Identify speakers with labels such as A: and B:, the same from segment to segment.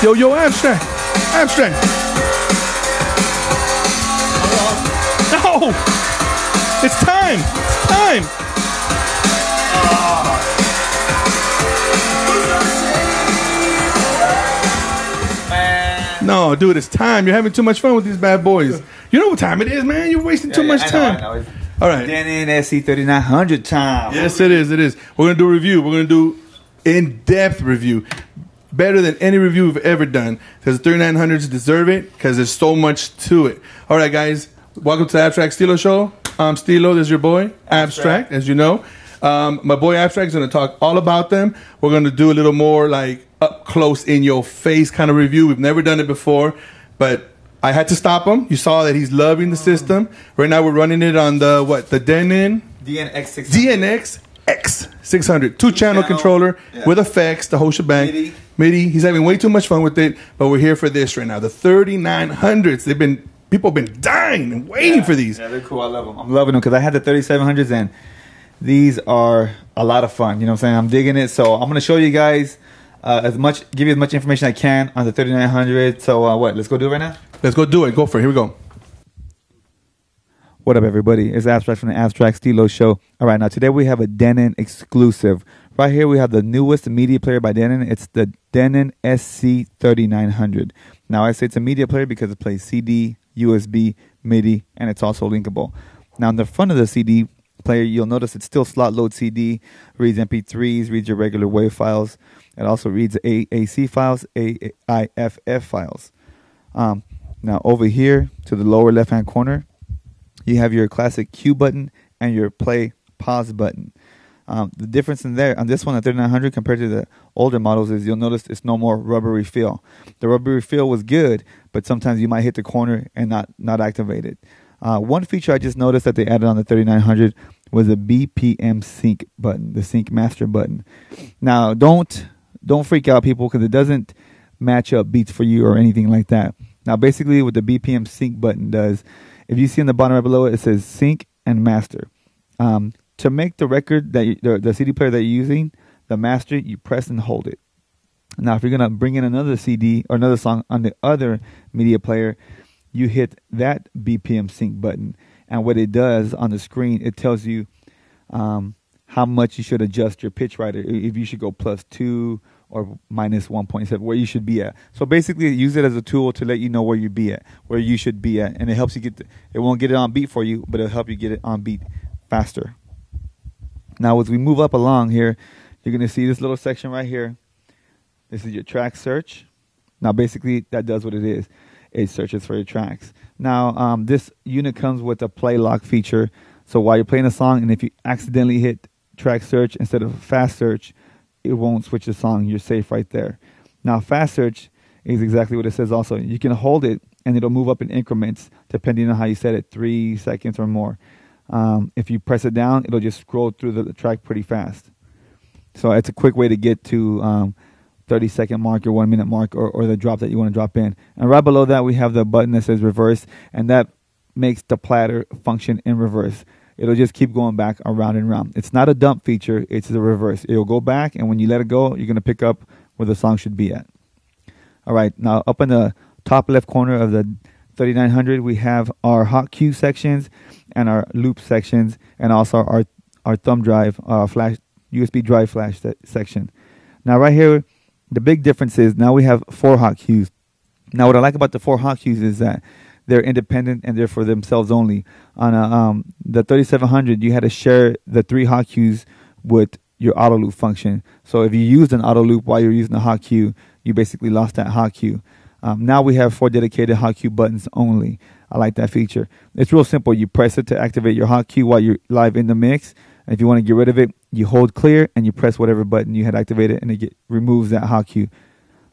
A: Yo, Abstract. Abstract. No! It's time! It's time! No, dude, it's time. You're having too much fun with these bad boys. You know what time it is, man. You're wasting too much time.
B: I know.
A: All right.
B: Denon SC3900 time.
A: Yes, it is. It is. We're going to do a review. We're going to do in-depth review. Better than any review we've ever done. Because the 3900s deserve it because there's so much to it. All right, guys. Welcome to the AbstractSteeloShow. I'm Steelo. This is your boy, Abstract, as you know. My boy Abstract is going to talk all about them. We're going to do a little more like up close in your face kind of review. We've never done it before, but I had to stop him. You saw that he's loving the system. Right now we're running it on the Denon X600 two-channel controller with effects, the whole shebang. MIDI. He's having way too much fun with it, but we're here for this right now. The 3900s. People have been dying and waiting for these.
B: Yeah, they're cool. I love them. I'm loving them because I had the 3700s and these are a lot of fun. You know what I'm saying? I'm digging it. So I'm going to show you guys give you as much information I can on the 3900. So let's go do it right now?
A: Let's go do it. Go for it. Here we go.
B: What up, everybody? It's Abstract from the AbstractSteeloShow. All right, now today we have a Denon exclusive. Right here we have the newest media player by Denon. It's the Denon SC3900. Now I say it's a media player because it plays CD, USB, MIDI, and it's also linkable. Now in the front of the CD player, you'll notice it's still slot load CD, reads MP3s, reads your regular WAV files. It also reads AAC files, AIFF files. Now over here to the lower left hand corner, you have your classic Q button and your play pause button. The difference in there on this one, the 3900 compared to the older models, is you'll notice it's no more rubbery feel. The rubbery feel was good, but sometimes you might hit the corner and not activate it. One feature I just noticed that they added on the 3900 was a BPM sync button, the sync master button. Now don't freak out, people, because it doesn't match up beats for you or anything like that. Now basically what the BPM sync button does, if you see on the bottom right below it, it says sync and master. To make the record that the CD player that you're using, the master, you press and hold it. Now, if you're gonna bring in another CD or another song on the other media player, you hit that BPM sync button, and what it does on the screen, it tells you how much you should adjust your pitch rider. If you should go +2 or -1.7, where you should be at. So basically, use it as a tool to let you know where you should be at, and it helps you it won't get it on beat for you, but it'll help you get it on beat faster. Now, as we move up along here, you're going to see this little section right here. This is your track search. Now, basically, that does what it is. It searches for your tracks. Now, this unit comes with a play lock feature. So while you're playing a song, and if you accidentally hit track search instead of fast search, it won't switch the song. You're safe right there. Now, fast search is exactly what it says also. You can hold it, and it'll move up in increments depending on how you set it, 3 seconds or more. If you press it down, it'll just scroll through the track pretty fast. So it's a quick way to get to 30-second mark or 1 minute mark or the drop that you want to drop in. And right below that, we have the button that says reverse, and that makes the platter function in reverse. It'll just keep going back around and around. It's not a dump feature, it's the reverse. It'll go back, and when you let it go, you're going to pick up where the song should be at. All right, now up in the top left corner of the 3900, we have our hot cue sections and our loop sections, and also our thumb drive flash USB drive flash section. Now right here, the big difference is now we have 4 hot cues. Now what I like about the 4 hot cues is that they're independent and they're for themselves only. On the 3700, you had to share the 3 hot cues with your auto loop function. So if you used an auto loop while you're using the hot cue, you basically lost that hot cue. Now we have 4 dedicated hot cue buttons only. I like that feature. It's real simple. You press it to activate your hot cue while you're live in the mix. And if you want to get rid of it, you hold clear and you press whatever button you had activated, and it removes that hot cue.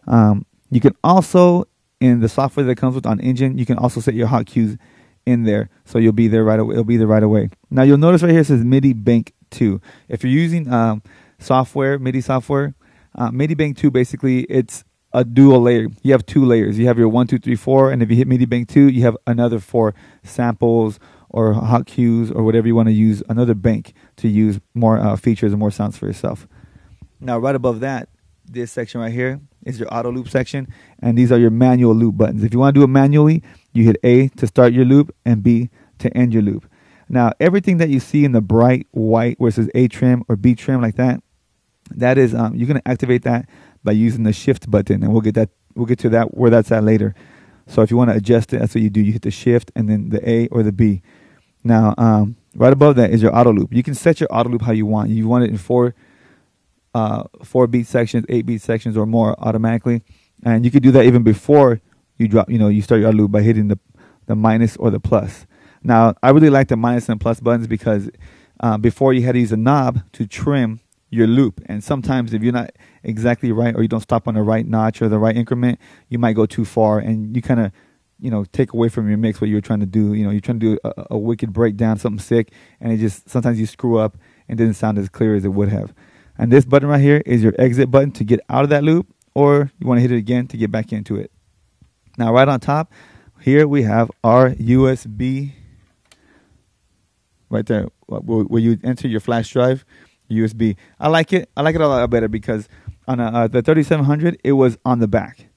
B: You can also, in the software that comes with on Engine, you can also set your hot cues in there, so you'll be there right away. It'll be there right away. Now you'll notice right here it says MIDI Bank 2. If you're using MIDI software, MIDI Bank 2 basically it's a dual layer. You have 2 layers. You have your 1, 2, 3, 4, and if you hit MIDI Bank 2, you have another 4 samples or hot cues or whatever you want to use, another bank to use more features and more sounds for yourself. Now, right above that, this section right here, is your auto loop section, and these are your manual loop buttons. If you want to do it manually, you hit A to start your loop and B to end your loop. Now, everything that you see in the bright white where it says A trim or B trim like that, that is you're going to activate that by using the shift button, and we'll get to that where that's at later. So if you want to adjust it, that's what you do. You hit the shift and then the A or the B. Now, right above that is your auto loop. You can set your auto loop how you want. You want it in 4 beat sections, 8 beat sections, or more automatically, and you could do that even before you drop. You start your auto loop by hitting the minus or the plus. Now, I really like the minus and plus buttons because before you had to use a knob to trim your loop, and sometimes if you're not exactly right or you don't stop on the right notch or the right increment, you might go too far and you kind of take away from your mix what you're trying to do. You're trying to do a wicked breakdown, something sick, and it just sometimes you screw up and it doesn't sound as clear as it would have. And this button right here is your exit button to get out of that loop, or you want to hit it again to get back into it. Now, right on top here we have our USB right there where you enter your flash drive. USB. I like it a lot better because on the 3700 it was on the back.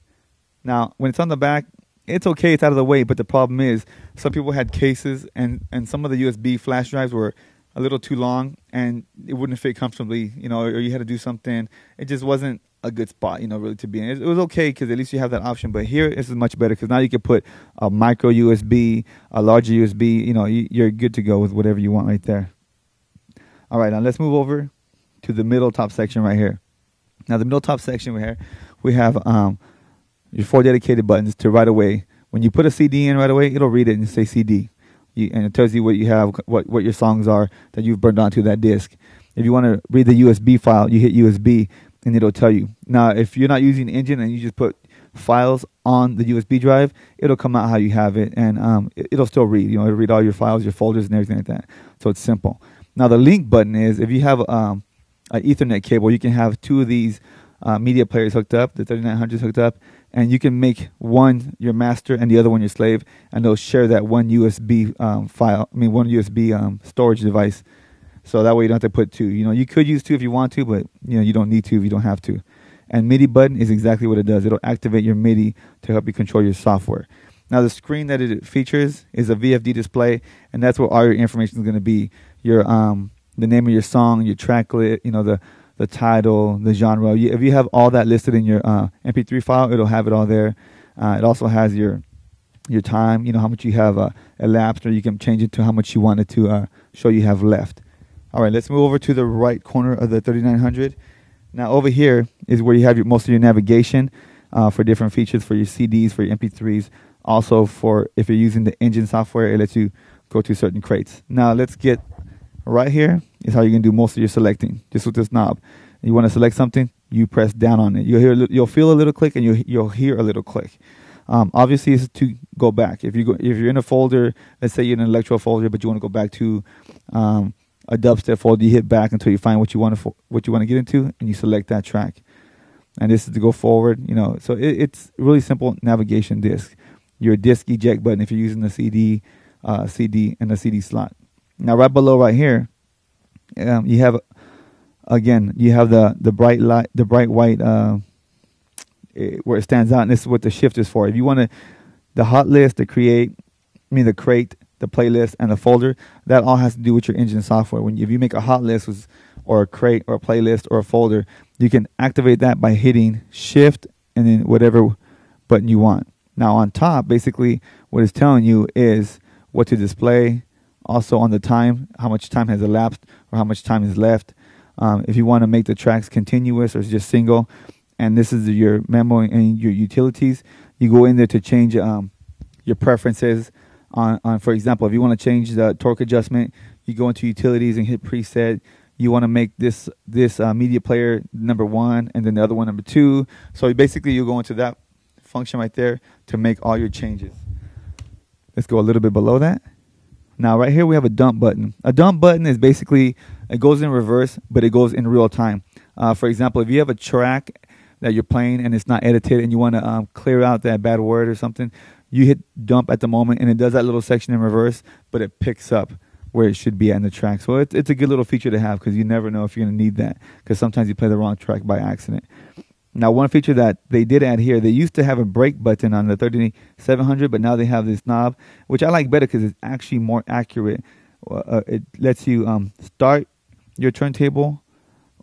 B: Now when it's on the back, it's okay, it's out of the way, but the problem is some people had cases and some of the USB flash drives were a little too long and it wouldn't fit comfortably, or you had to do something. It just wasn't a good spot, really to be in. It was okay because at least you have that option, but here this is much better because now you can put a micro USB, a larger USB, you're good to go with whatever you want right there. All right, now let's move over to the middle top section right here. Now, the middle top section right here, we have your 4 dedicated buttons to right away. When you put a CD in right away, it'll read it and say CD. And it tells you what you have, what your songs are that you've burned onto that disc. If you want to read the USB file, you hit USB and it'll tell you. Now, if you're not using Engine and you just put files on the USB drive, it'll come out how you have it, and it'll still read. It'll read all your files, your folders, and everything like that. So it's simple. Now, the link button is if you have an Ethernet cable, you can have 2 of these media players hooked up, the 3900s hooked up, and you can make one your master and the other one your slave, and they'll share that one USB one USB storage device. So that way you don't have to put 2. You could use 2 if you want to, but you don't need to if you don't have to. And MIDI button is exactly what it does. It'll activate your MIDI to help you control your software. Now, the screen that it features is a VFD display, and that's where all your information is going to be. Your the name of your song, your track list, the title, the genre. If you have all that listed in your MP3 file, it'll have it all there. It also has your time, how much you have elapsed, or you can change it to how much you want it to show you have left. All right, let's move over to the right corner of the 3900. Now, over here is where you have most of your navigation for different features for your CDs, for your MP3s. Also, for if you're using the Engine software, it lets you go to certain crates. Now, let's get right here is how you can do most of your selecting, just with this knob. You want to select something, you press down on it. You'll feel a little click, and you'll hear a little click. Obviously, it's to go back. If you're in a folder, let's say you're in an electro folder, but you want to go back to a dubstep folder, you hit back until you find what you want to get into, and you select that track. And this is to go forward. So it's really simple navigation disc. Your disc eject button if you're using the CD and the CD slot. Now, right below right here, you have the bright light, the bright white where it stands out, and this is what the shift is for. If you want the hot list, the crate, the playlist, and the folder, that all has to do with your Engine software. If you make a hot list or a crate or a playlist or a folder, you can activate that by hitting shift and then whatever button you want. Now, on top, basically, what it's telling you is what to display. Also on the time, how much time has elapsed or how much time is left. If you want to make the tracks continuous or just single. And this is your memo and your utilities. You go in there to change your preferences. On for example, if you want to change the torque adjustment, you go into utilities and hit preset. You want to make this media player number 1 and then the other one number 2. So basically you go into that function right there to make all your changes. Let's go a little bit below that. Now, right here we have a dump button. A dump button is basically, it goes in reverse, but it goes in real time. For example, if you have a track that you're playing and it's not edited and you want to clear out that bad word or something, you hit dump at the moment and it does that little section in reverse, but it picks up where it should be in the track. So it's a good little feature to have because you never know if you're going to need that, because sometimes you play the wrong track by accident. Now, one feature that they did add here, they used to have a brake button on the 3700, but now they have this knob, which I like better because it's actually more accurate. It lets you start your turntable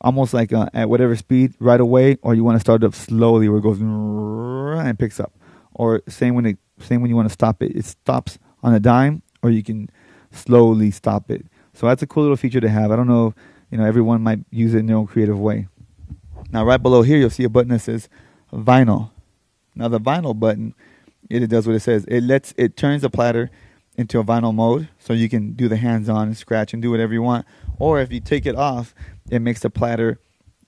B: almost like at whatever speed right away, or you want to start up slowly where it goes and picks up. Or same when you want to stop it. It stops on a dime, or you can slowly stop it. So that's a cool little feature to have. I don't know, everyone might use it in their own creative way. Now, right below here, you'll see a button that says vinyl. Now, the vinyl button, it does what it says. It turns the platter into a vinyl mode, so you can do the hands-on and scratch and do whatever you want. Or if you take it off, it makes the platter.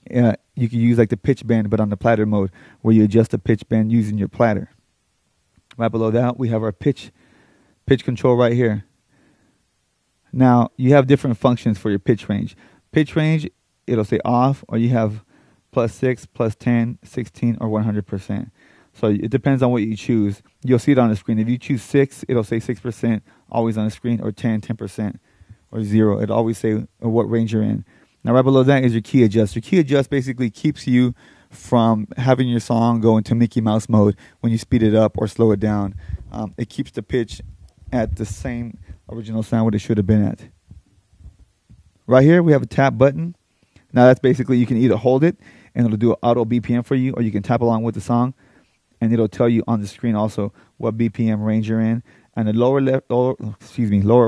B: You can use like the pitch bend, but on the platter mode, where you adjust the pitch bend using your platter. Right below that, we have our pitch control right here. Now, you have different functions for your pitch range. Pitch range, it'll say off, or you have +6, +10, 16, or 100%. So it depends on what you choose. You'll see it on the screen. If you choose 6, it'll say 6% always on the screen, or 10, 10%, or 0. It'll always say what range you're in. Now, right below that is your key adjust. Your key adjust basically keeps you from having your song go into Mickey Mouse mode when you speed it up or slow it down. It keeps the pitch at the same original sound what it should have been at. Right here, we have a tap button. Now, that's basically you can either hold it and it'll do an auto BPM for you, or you can tap along with the song, and it'll tell you on the screen also what BPM range you're in. And the lower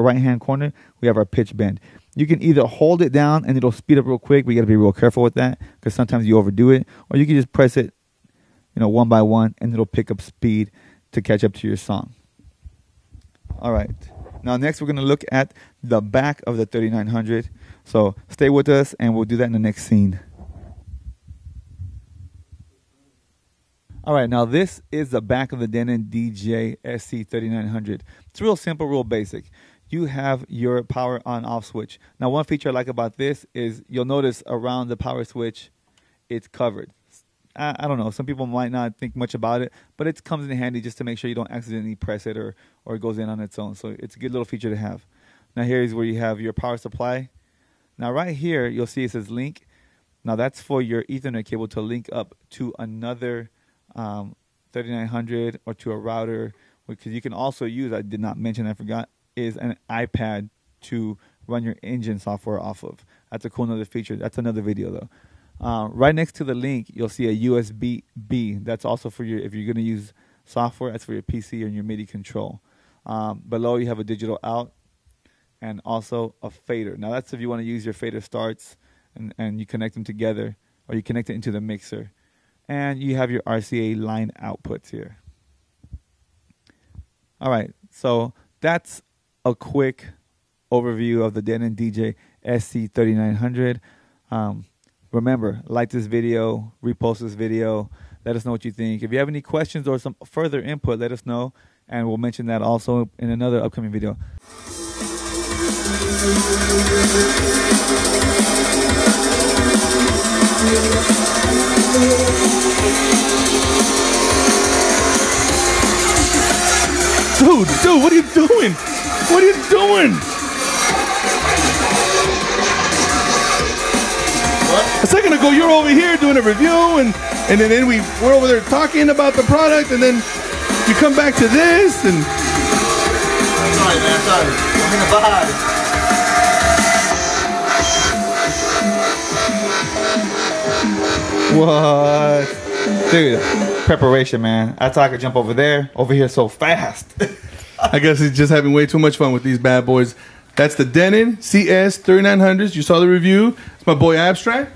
B: right hand corner, we have our pitch bend. You can either hold it down and it'll speed up real quick. We got to be real careful with that because sometimes you overdo it. Or you can just press it, one by one, and it'll pick up speed to catch up to your song. All right. Now, next we're going to look at the back of the 3900. So stay with us, and we'll do that in the next scene. All right, now this is the back of the Denon DJ SC3900. It's real simple, real basic. You have your power on-off switch. Now, one feature I like about this is you'll notice around the power switch, it's covered. I don't know. Some people might not think much about it, but it comes in handy just to make sure you don't accidentally press it or it goes in on its own. So it's a good little feature to have. Now, here's where you have your power supply. Now, right here, you'll see it says link. Now, that's for your Ethernet cable to link up to another 3900 or to a router, because you can also use, I did not mention, I forgot, is an iPad to run your engine software off of. That's a cool another feature. That's another video though. Right next to the link, you'll see a USB-B. That's also for if you're going to use software, that's for your PC and your MIDI control. Below you have a digital out and also a fader. Now that's if you want to use your fader starts and you connect them together, or you connect it into the mixer. And you have your RCA line outputs here. All right, so that's a quick overview of the Denon DJ SC3900. Remember, like this video, repost this video, let us know what you think. If you have any questions or some further input, let us know, and we'll mention that also in another upcoming video.
A: Dude, what are you doing? What are you doing? What? A second ago, you're over here doing a review, and then we're over there talking about the product, and then you come back to this, and...
C: Sorry, man, sorry. I'm in the vibe.
B: What? Dude, preparation, man. I thought I could jump over here so fast.
A: I guess he's just having way too much fun with these bad boys. That's the Denon CS3900s. You saw the review. It's my boy Abstract.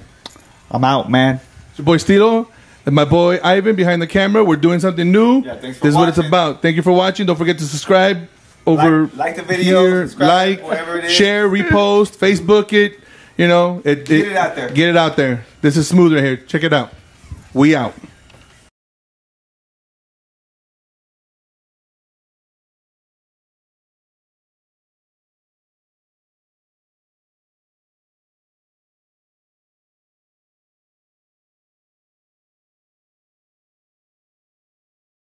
B: I'm out, man.
A: It's your boy Steelo. And my boy Ivan behind the camera. We're doing something new.
C: Yeah, thanks for
A: this is
C: watching.
A: what it's about. Thank you for watching. Don't forget to subscribe over
C: like the video,
A: here,
C: subscribe, whatever it is.
A: Share, repost, Facebook it.
C: Get it out there.
A: Get it out there. This is smooth right here. Check it out. We out.